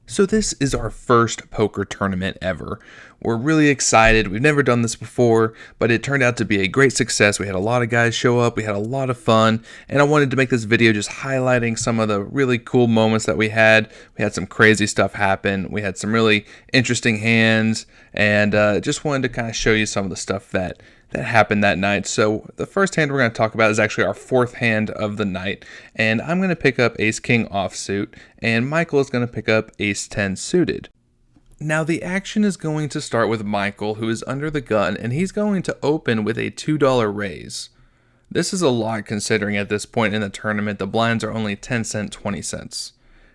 So this is our first poker tournament ever. We're really excited. We've never done this before, but it turned out to be a great success. We had a lot of guys show up. We had a lot of fun, and I wanted to make this video just highlighting some of the really cool moments that we had. We had some crazy stuff happen. We had some really interesting hands, and just wanted to kind of show you some of the stuff that happened that night. So the first hand we're going to talk about is actually our fourth hand of the night, and I'm going to pick up Ace King offsuit, and Michael is going to pick up Ace 10 suited. Now the action is going to start with Michael, who is under the gun, and he's going to open with a $2 raise. This is a lot considering at this point in the tournament the blinds are only 10 cents, 20 cents.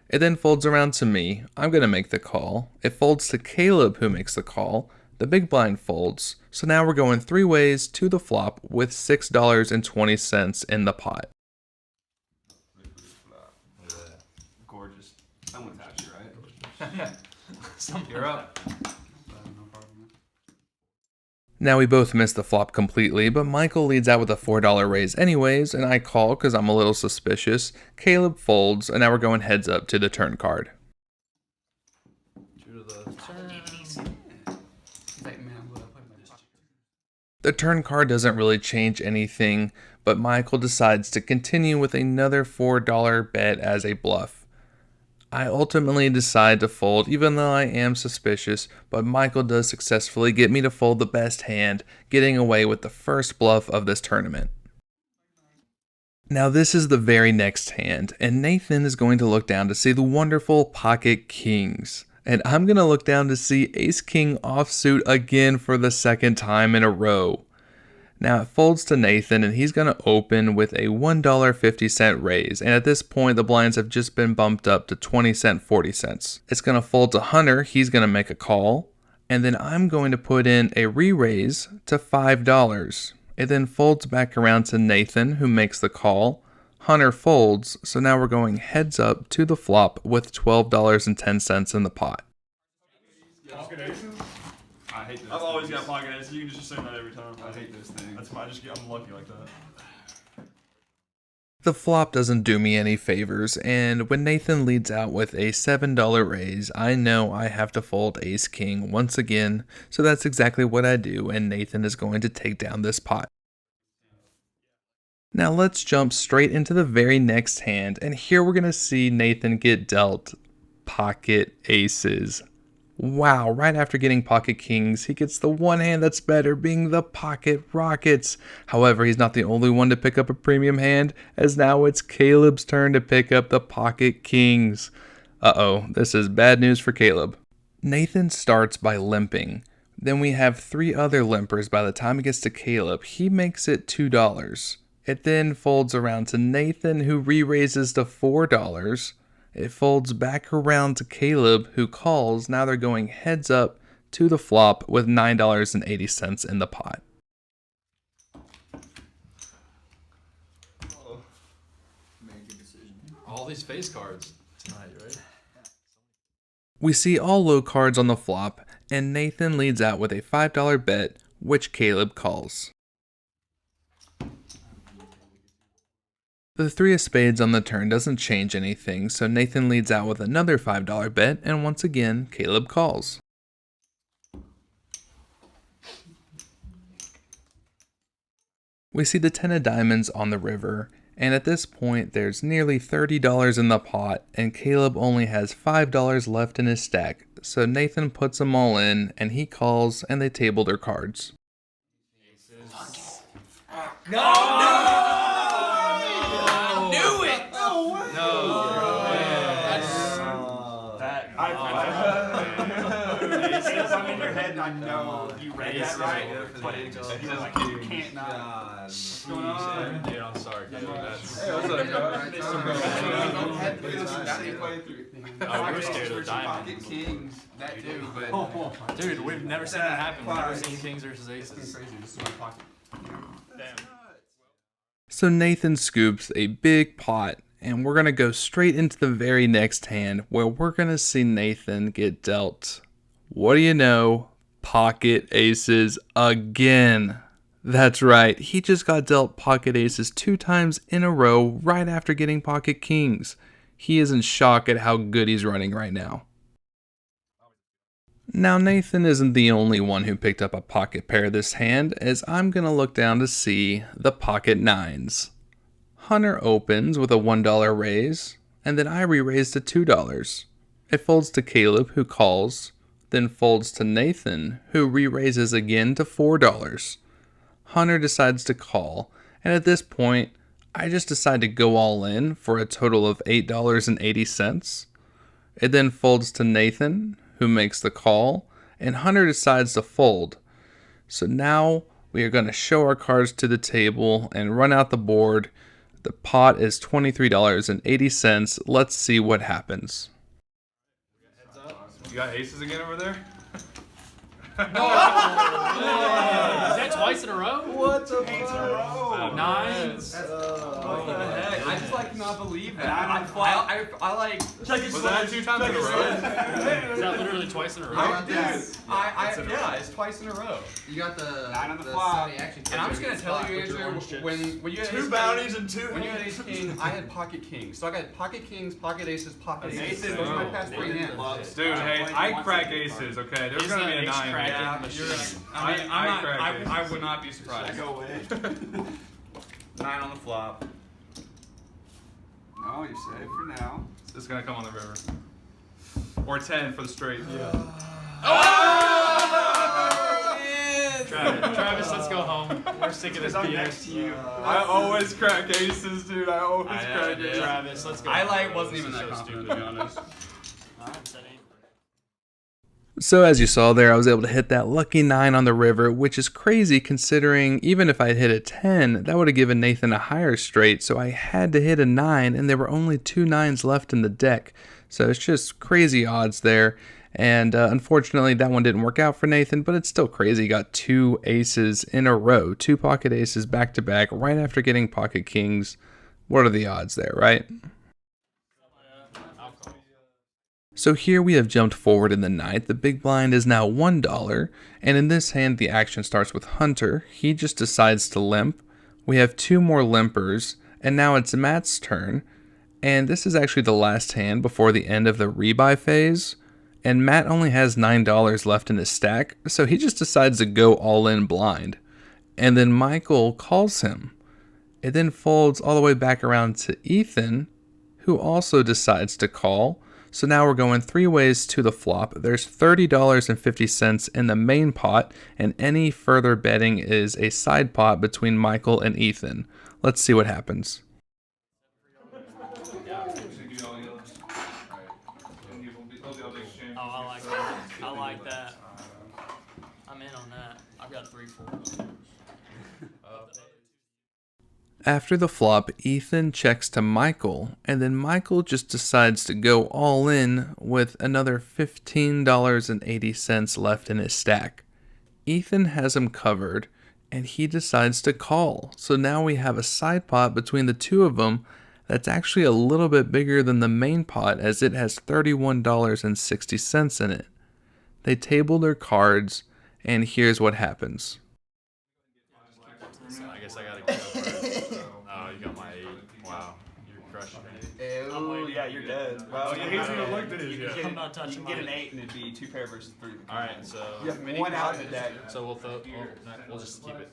It then folds around to me. I'm going to make the call. It folds to Caleb, who makes the call. The big blind folds, so now we're going three ways to the flop with $6.20 in the pot. Yeah. Gorgeous. Someone tapped you, right? You're up. Now we both missed the flop completely, but Michael leads out with a $4 raise anyways, and I call because I'm a little suspicious. Caleb folds, and now we're going heads up to the turn card. The turn card doesn't really change anything, but Michael decides to continue with another $4 bet as a bluff. I ultimately decide to fold even though I am suspicious, but Michael does successfully get me to fold the best hand, getting away with the first bluff of this tournament. Now this is the very next hand, and Nathan is going to look down to see the wonderful pocket kings. And I'm going to look down to see Ace King offsuit again for the second time in a row. Now it folds to Nathan, and he's going to open with a $1.50 raise. And at this point, the blinds have just been bumped up to 20 cents, 40 cents. It's going to fold to Hunter. He's going to make a call. And then I'm going to put in a re-raise to $5. It then folds back around to Nathan, who makes the call. Hunter folds, so now we're going heads up to the flop with $12.10 in the pot. Pocket aces? I hate this. I've always got pocket aces. You can just assume that every time. I hate this thing. That's why I'm lucky like that. The flop doesn't do me any favors, and when Nathan leads out with a $7 raise, I know I have to fold Ace King once again, so that's exactly what I do, and Nathan is going to take down this pot. Now let's jump straight into the very next hand, and here we're going to see Nathan get dealt pocket aces. Wow, right after getting pocket kings, he gets the one hand that's better, being the pocket rockets. However, he's not the only one to pick up a premium hand, as now it's Caleb's turn to pick up the pocket kings. Uh-oh, this is bad news for Caleb. Nathan starts by limping. Then we have three other limpers by the time it gets to Caleb. He makes it $2. It then folds around to Nathan, who re-raises to $4. It folds back around to Caleb, who calls. Now they're going heads up to the flop with $9.80 in the pot. Oh, made a good decision. All these face cards tonight, right? We see all low cards on the flop, and Nathan leads out with a $5 bet, which Caleb calls. The three of spades on the turn doesn't change anything, so Nathan leads out with another $5 bet, and once again, Caleb calls. We see the 10 of diamonds on the river, and at this point, there's nearly $30 in the pot, and Caleb only has $5 left in his stack, so Nathan puts them all in, and he calls, and they table their cards. No! I'm in your head and I know you read that right, but it just feels like you can't not. What's going on? Dude, I'm sorry. Hey, what's up, we were scared of diamonds. Pocket kings, that too, but... Dude, we've never seen that happen. We've never seen kings versus aces. Damn. So Nathan scoops a big pot, and we're going to go straight into the very next hand, where we're going to see Nathan get dealt, what do you know, pocket aces again. That's right, he just got dealt pocket aces 2 times in a row right after getting pocket kings. He is in shock at how good he's running right now. Now Nathan isn't the only one who picked up a pocket pair this hand, as I'm going to look down to see the pocket nines. Hunter opens with a $1 raise, and then I re-raise to $2. It folds to Caleb, who calls, then folds to Nathan, who re-raises again to $4. Hunter decides to call, and at this point, I just decide to go all in for a total of $8.80. It then folds to Nathan, who makes the call, and Hunter decides to fold. So now we are going to show our cards to the table and run out the board. The pot is $23.80. Let's see what happens. You got aces again over there? Is that twice in a row? What the fuck? Nines. What the heck? I just cannot believe that. I like. Was that 2 times in a row? Is that literally twice in a row? Yeah, it's twice in a row. You got the 9 on the flop. action. And I'm just gonna tell you, Andrew, when you had 2 bounties and 2. When you had ace king, I had pocket kings. So I got pocket kings, pocket aces, pocket aces. Aces, Those are my past 3 hands. Dude, hey, I crack aces, okay? There's gonna be a 9. Yeah, I would not be surprised. Go away. 9 on the flop. No, you're safe for now. It's gonna come on the river. Or 10 for the straight. Yeah. Travis, let's go home. We're sick of this I'm BS. next to you. I always crack aces, dude. I always crack aces. Travis, let's go. Wasn't even that confident, to be honest. So as you saw there, I was able to hit that lucky 9 on the river, which is crazy considering even if I had hit a 10, that would have given Nathan a higher straight, so I had to hit a 9, and there were only 2 9s left in the deck. So it's just crazy odds there, and unfortunately that one didn't work out for Nathan, but it's still crazy. He got 2 aces in a row, 2 pocket aces back to back, right after getting pocket kings. What are the odds there, right? So here we have jumped forward in the night. The big blind is now $1, and in this hand the action starts with Hunter. He just decides to limp. We have 2 more limpers, and now it's Matt's turn. And this is actually the last hand before the end of the rebuy phase. And Matt only has $9 left in his stack, so he just decides to go all in blind. And then Michael calls him. It then folds all the way back around to Ethan, who also decides to call. So now we're going 3 ways to the flop. There's $30.50 in the main pot, and any further betting is a side pot between Michael and Ethan. Let's see what happens. Oh, I like that. I like that. I'm in on that. I've got 3-4. After the flop, Ethan checks to Michael, and then Michael just decides to go all in with another $15.80 left in his stack. Ethan has him covered, and he decides to call. So now we have a side pot between the two of them that's actually a little bit bigger than the main pot, as it has $31.60 in it. They table their cards, and here's what happens. I guess I gotta go first. Oh, you got my 8. Wow, you're crushing me. Oh, yeah, you're dead. Well, Yeah, he's even looked at his, yeah. I'm not touching you can get an mine. 8 and it'd be 2 pair versus 3. All right, so You have 1 out in the deck. so we'll throw. We'll just keep it.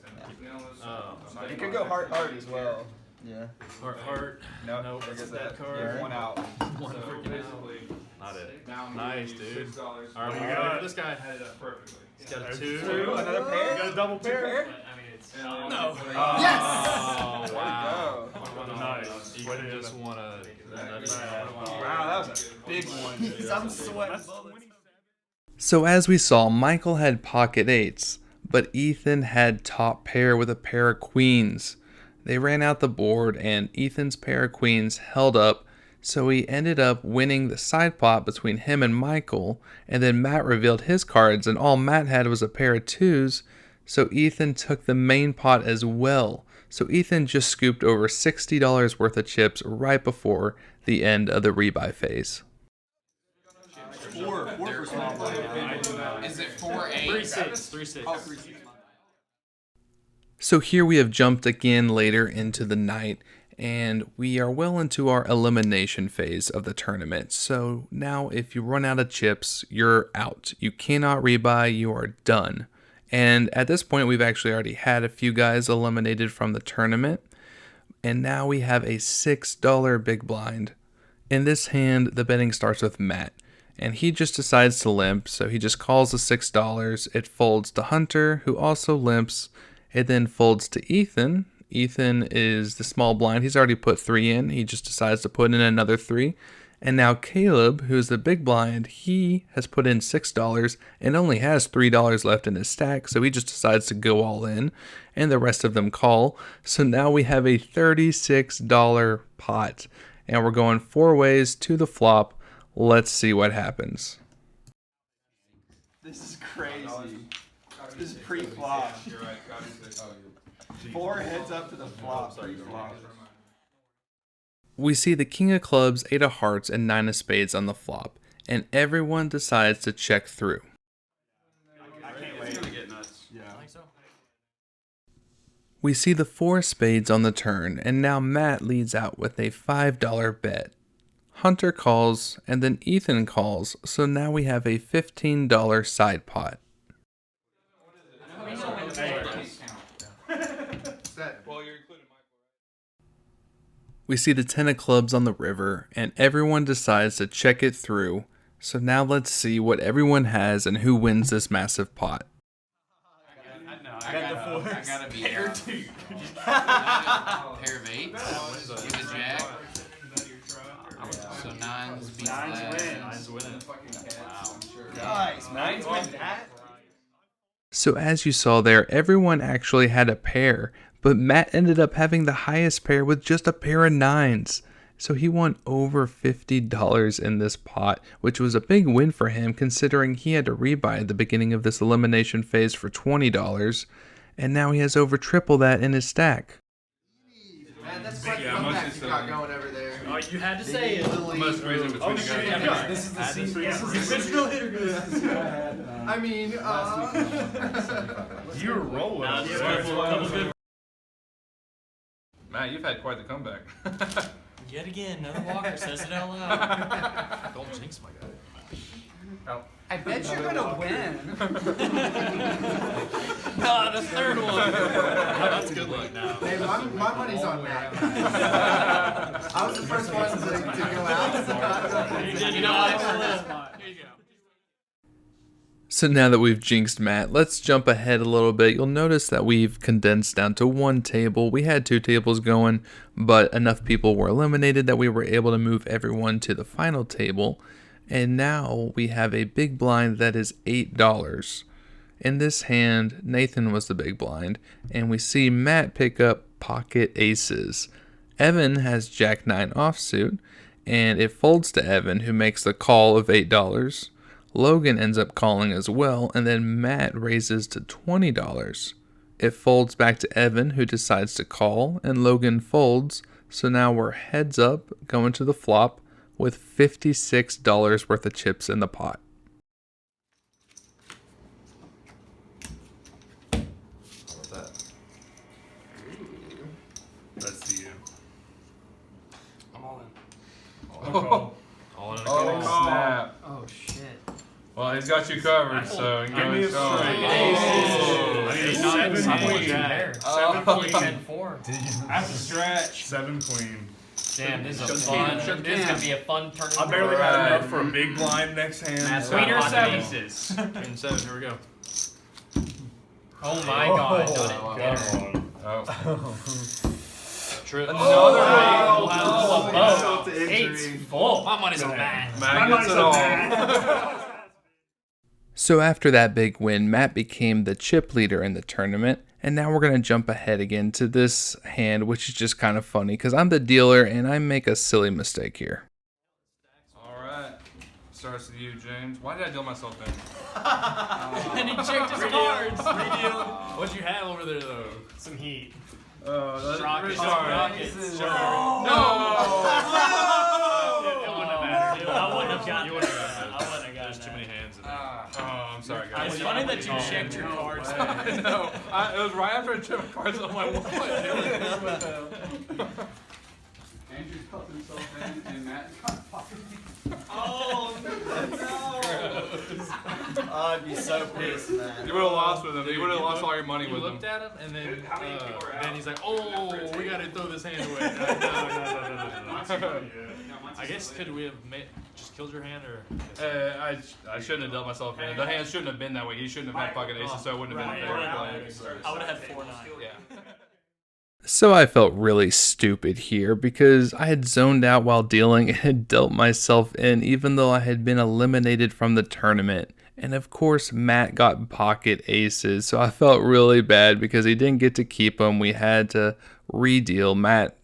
You could go heart as well. Yeah. Heart. No, Nope. there goes That that. card. You have 1 out. One freaking out. Not it. Nice, dude. All right, Oh we my got God. this guy. Perfectly. He's got a 2. Another pair? You got a double pair? No. Yes! Oh, There wow. we go. Nice. You could just want to. Wow, that was a big one. I'm sweating. So as we saw, Michael had pocket 8s, but Ethan had top pair with a pair of queens. They ran out the board, and Ethan's pair of queens held up, so he ended up winning the side pot between him and Michael, and then Matt revealed his cards, and all Matt had was a pair of 2s, so Ethan took the main pot as well. So Ethan just scooped over $60 worth of chips right before the end of the rebuy phase. 4 for small blind. Is it 4-8? 3-6. 3-6. Oh, 3-6. So here we have jumped again later into the night, And we are well into our elimination phase of the tournament. So now if you run out of chips, you're out. You cannot rebuy, you are done. And at this point, we've actually already had a few guys eliminated from the tournament. And now we have a $6 big blind. In this hand, the betting starts with Matt. And he just decides to limp, so he just calls the $6. It folds to Hunter, who also limps. It then folds to Ethan. Ethan is the small blind. He's already put 3 in. He just decides to put in another 3. And now Caleb, who's the big blind, he has put in $6 and only has $3 left in his stack. So he just decides to go all in and the rest of them call. So now we have a $36 pot and we're going 4 ways to the flop. Let's see what happens. This is crazy. This is pre-flop. 4 heads up to the flop. Pre-flop. We see the king of clubs, 8 of hearts, and 9 of spades on the flop, and everyone decides to check through. I can't wait. It's gonna get nuts. Yeah. I think so. We see the 4 spades on the turn, and now Matt leads out with a $5 bet. Hunter calls, and then Ethan calls, so now we have a $15 side pot. We see the 10 of clubs on the river, and everyone decides to check it through. So now let's see what everyone has and who wins this massive pot. I gotta be pair 2. Pair of 8s. Give a jack. So 9s beats that. 9's winning. Nice. 9's win that. So as you saw there, everyone actually had a pair, but Matt ended up having the highest pair with just a pair of 9s. So he won over $50 in this pot, which was a big win for him considering he had to rebuy at the beginning of this elimination phase for $20, and now he has over triple that in his stack. Man, that's quite a comeback you got going over there. Oh, you had to say it. Most reason between you guys. This is the scene. This is the original hitter. I mean, You were rolling. Nah, Matt, you've had quite the comeback. Yet again, another Walker says it out loud. Don't jinx my guy. I bet you're gonna win. Ah, the third one. That's good luck now. Hey, my money's on Matt. I was the first one to go out. You know what? Here you go. So now that we've jinxed Matt, let's jump ahead a little bit. You'll notice that we've condensed down to 1 table. We had 2 tables going, but enough people were eliminated that we were able to move everyone to the final table. And now we have a big blind that is $8. In this hand, Nathan was the big blind, and we see Matt pick up pocket aces. Evan has Jack 9 offsuit, and it folds to Evan, who makes the call of $8. Logan ends up calling as well, and then Matt raises to $20. It folds back to Evan, who decides to call, and Logan folds, so now we're heads up going to the flop with $56 worth of chips in the pot. What's that? That's you. I'm all in. Oh, All in. oh snap. Oh shit. Well, he's got you covered, so give me a Oh, Seven queen. 4. That's a stretch. 7 queen. Damn, this is a fun. This is gonna be a fun tournament. I barely had enough for a big blind next hand. Queen or 7? Queen 7. Here we go. Oh my god. Oh. Trip. Another Oh, 8's full. My money's on that. Matt gets it all. So after that big win, Matt became the chip leader in the tournament, and now we're going to jump ahead again to this hand, which is just kind of funny because I'm the dealer and I make a silly mistake here. Alright. Starts with you, James. Why did I deal myself in? And he checked his cards. What'd you have over there, though? Some heat. That's Rockets. sorry. Rockets. Sure. No! It wouldn't have mattered. I wouldn't have gotten that. I wouldn't have gotten There's too many hands in there. Oh, I'm sorry, guys. It's funny that you checked your cards. No, it was right after I checked my cards on my wallet. Andrew felt himself in, and Matt got pocket. Oh I'd be so pissed, man. You would have lost with him. You would have lost all your money with him. looked at him, and then he's like, "Oh, we gotta throw this hand away." No. I guess could we have just killed your hand, or? I shouldn't have dealt myself in. The hand shouldn't have been that way. He shouldn't have had pocket aces, so it wouldn't have been fair. I would have had 4-9. Yeah. So I felt really stupid here because I had zoned out while dealing and had dealt myself in even though I had been eliminated from the tournament. And of course Matt got pocket aces, so I felt really bad because he didn't get to keep them. We had to redeal. Matt,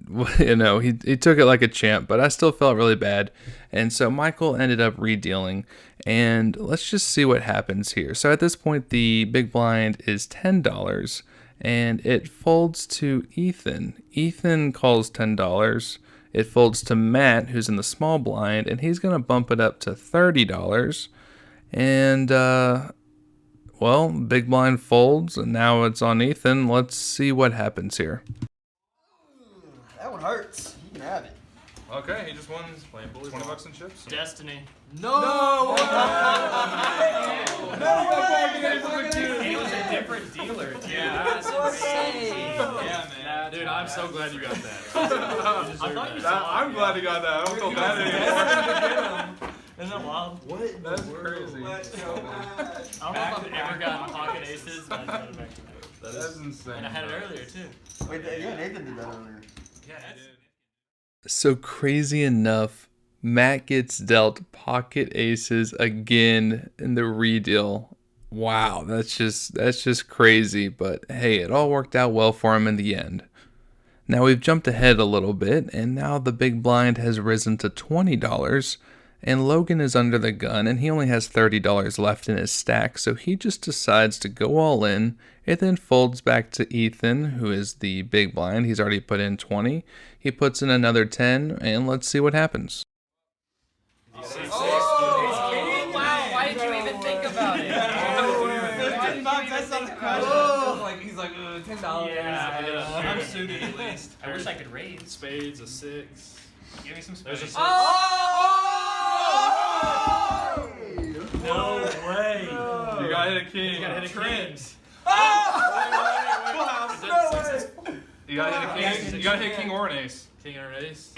he took it like a champ, but I still felt really bad. And so Michael ended up redealing, and let's just see what happens here. So at this point the big blind is $10. And it folds to Ethan. Ethan calls $10. It folds to Matt, who's in the small blind, and he's going to bump it up to $30. And, well, big blind folds, and now it's on Ethan. Let's see what happens here. That one hurts. You can have it. Okay, he just won $20 in chips. Destiny. No! He was a different dealer, too. Yeah, That's insane. Yeah, man. Dude, I'm so glad you got that. I'm glad he got that. I don't feel bad anymore. Isn't that wild? What? That's crazy. I don't know if I've ever gotten pocket aces, but I got it back to back. That's insane. And I had it earlier, too. Wait, yeah, Nathan did that earlier. Yeah, I did. So crazy enough, Matt gets dealt pocket aces again in the redeal. Wow, that's just crazy, but hey, it all worked out well for him in the end. Now we've jumped ahead a little bit, and now the big blind has risen to $20, and Logan is under the gun, and he only has $30 left in his stack, so he just decides to go all in. It then folds back to Ethan, who is the big blind. He's already put in 20. He puts in another 10, and let's see what happens. Wow, why did you even think about it? He's like, $10. Yeah, I'm suited at least. I wish I could raise. Spades, a 6. Give me some There's a space. 6. No way. You gotta hit a king. You gotta hit a king. You gotta hit a king. You gotta hit king or an ace. King or an ace?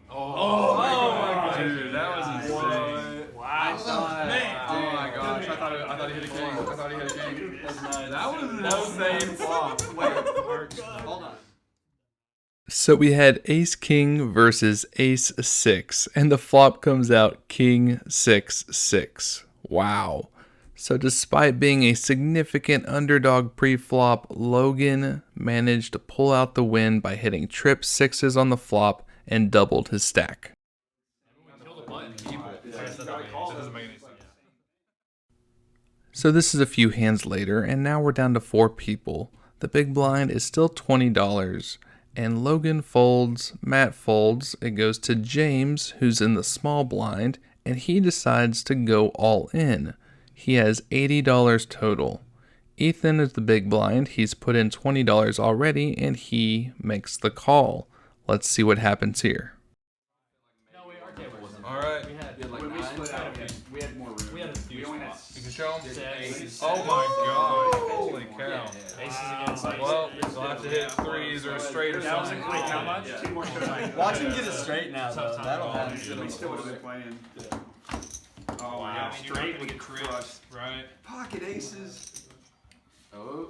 Oh my god. Dude, that was insane. Wow. Oh my gosh. I thought he hit a king. I thought he hit a king. That was an insane flop. Wait, hold on. So we had ace king versus ace 6, and the flop comes out king 6-6. Wow. So despite being a significant underdog pre-flop, Logan managed to pull out the win by hitting trip 6s on the flop and doubled his stack. So this is a few hands later, and now we're down to 4 people. The big blind is still $20, and Logan folds, Matt folds, it goes to James, who's in the small blind, and he decides to go all in. He has $80 total. Ethan is the big blind. He's put in $20 already, and he makes the call. Let's see what happens here. All right. We had more room. We had a few You spots. can show him. Six. Oh my god. Holy cow. Aces against aces. Well, you'll have to hit 3s or a straight or That was a something. quick, how much? Watch him get it straight now, though. That'll happen. We still would have been playing. Oh my Wow. god. Straight would get crushed. Right. Pocket aces. Oh.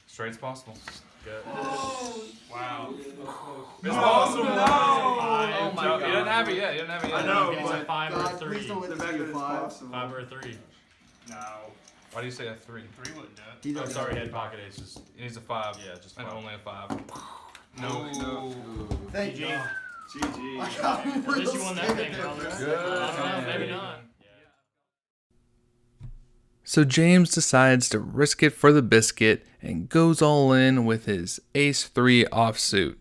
Straight's possible. Good. Wow. It's possible. No. Oh my god. You didn't have it yet. You didn't have it yet. I know, it's a 5 or a God, 3. please don't let The this fact be that a it's 5. possible. 5 or a 3. No. Why do you say a 3? 3 wouldn't do it. He I'm doesn't sorry, he have had pocket aces. It needs a 5. Yeah, just And 5. only a 5. No. Thank GG. you. GG. I got At real least you won that scared thing, there for a brother. second. Good. Maybe not. So James decides to risk it for the biscuit and goes all in with his ace-3 offsuit.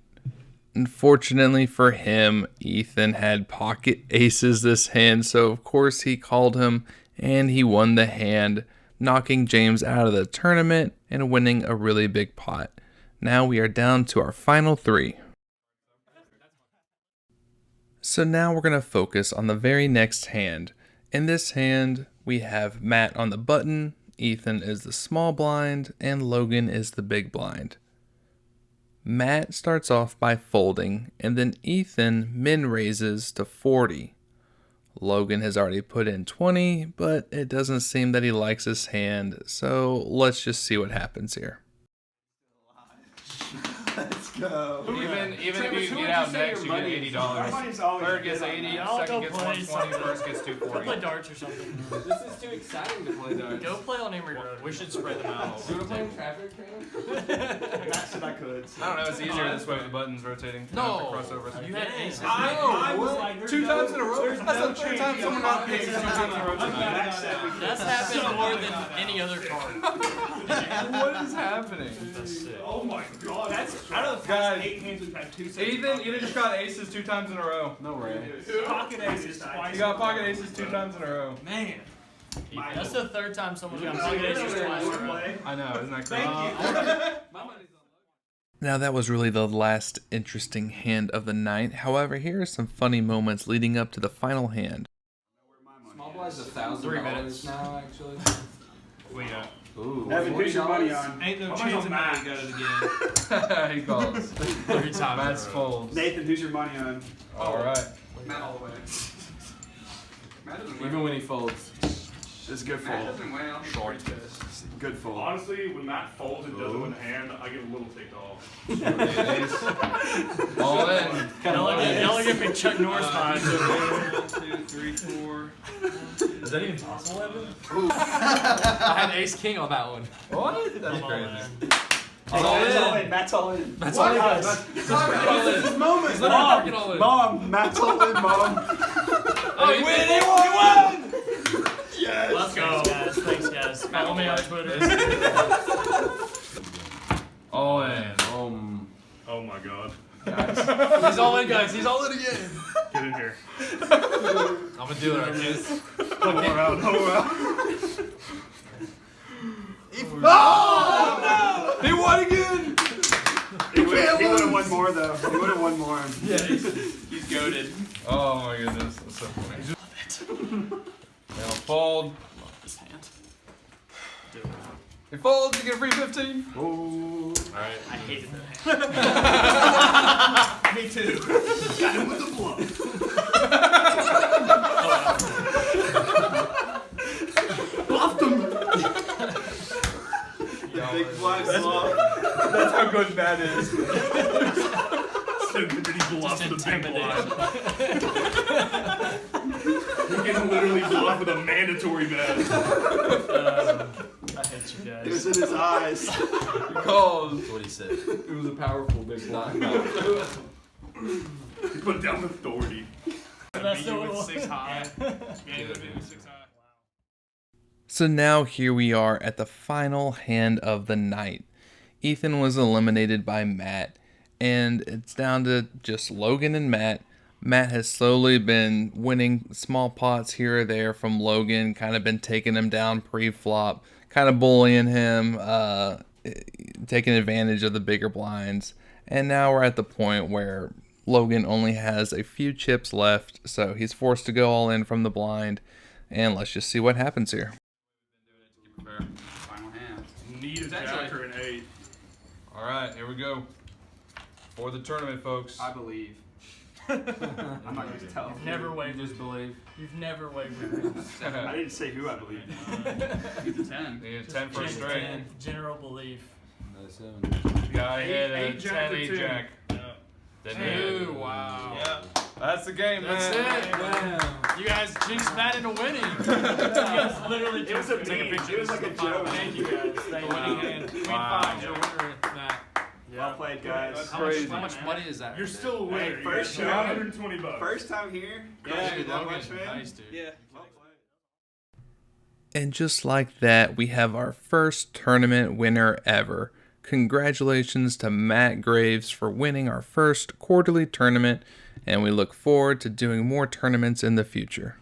Unfortunately for him, Ethan had pocket aces this hand, so of course he called him and he won the hand, knocking James out of the tournament and winning a really big pot. Now we are down to our final 3. So now we're going to focus on the very next hand. In this hand, we have Matt on the button, Ethan is the small blind, and Logan is the big blind. Matt starts off by folding, and then Ethan min-raises to 40. Logan has already put in 20, but it doesn't seem that he likes his hand, so let's just see what happens here. Let's go. Even if you get out next, you get $80. Third gets 80, Y'all second go gets play 120, something. first gets Go play 240. darts or something. This is too exciting to play darts. Go play on Emory Road. We should spread them out. Do you want to play in traffic, Taylor? Matt said I could. I don't know, it's easier this way with the buttons rotating. No. Crossovers. You had aces. I was like, Two times in a row? There's That's no the third chance time you someone got got aces 2 times in a row tonight. That's happened more than any other card. What is happening? That's sick. Oh my god. That's out of the Guys, past 8 hands we've had 2 Ethan just got aces 2 times in a row. No way. pocket aces twice. You got pocket aces 2 times in a row. Man. That's the third time someone's got pocket aces twice in a row. I know, isn't that crazy? Thank you. Now that was really the last interesting hand of the night. However, here are some funny moments leading up to the final hand. Small blind's $1,000 3 minutes. now, actually. We got. Ooh. Evan, who's your money $40? on? Ain't no How much chance on in Matt? hell he got it again. He calls. 3 times. Matt's in a row. folds. Nathan, who's your money on? Alright. Matt all the way. Matt doesn't Even when he folds. This is a good Matt fold. doesn't win. Short. Good fold. Honestly, when Matt folds and doesn't win a hand, I get a little ticked off. All in. Y'all are giving me Chuck Norris vibes. 1, 2, 3, 4. Is that even possible, Evan? I had ace king on that one. What? That's Come on, crazy. man. Matt's all in. Matt's all in. That's What? all he has. This is his moment. He's literally freaking all in. Mom, Matt's all in, Mom. Oh, he win! Yes. Let's go, guys. Thanks, guys. Follow me on Twitter. All in. Oh my god. He's all in, guys. He's all in again. Get in here. I'm gonna do it, kids. One more round. One more round. He won again! He would have won more, though. He would have won more. Yeah, he's goaded. Oh my goodness, that's so funny. Now fold. This hand. He folds, you get a free 15. Oh. Alright. I hated that hand. Me too. Got him with the bluff. Bluffed him. Big black bluff. That's how good Matt is. So good that he bluffed the big blind. Intimidated. He can literally bluff with a mandatory bet. I hate you It was guys. in his eyes. He calls. That's what he said. It was a powerful big blind. He put down authority. That's Beat you with the 6 high. Yeah, he put me with 6 high. So now here we are at the final hand of the night. Ethan was eliminated by Matt, and it's down to just Logan and Matt. Matt has slowly been winning small pots here or there from Logan, kind of been taking him down pre-flop, kind of bullying him, taking advantage of the bigger blinds. And now we're at the point where Logan only has a few chips left, so he's forced to go all in from the blind. And let's just see what happens here. Final hand. Need a jack or an 8. Alright, here we go. For the tournament, folks. I believe. I'm not going to tell. Never wavered. Just believe. You've never wavered. I didn't say who I believe. He's a 10. Need a 10 for a straight. General belief. Another 7. Guy hit a 8 jack 10, or 8 2. jack. Yeah. Didn't hit. Ooh, wow. Yeah. That's the game, That's man. it. Damn. You guys jinxed Matt into winning. You guys literally It was a just Take a meme. picture. It was like a joke. Thank you guys. Thank The winning you. hand. Queen Wow. 5, you're a winner, Matt. Well played, guys. Crazy. How much money is that? You're still a winner. Hey, You first got shot. 120 bucks. First time here. Yeah, Dude, that much, man. Nice, dude. Yeah. Well played. And just like that, we have our first tournament winner ever. Congratulations to Matt Graves for winning our first quarterly tournament, and we look forward to doing more tournaments in the future.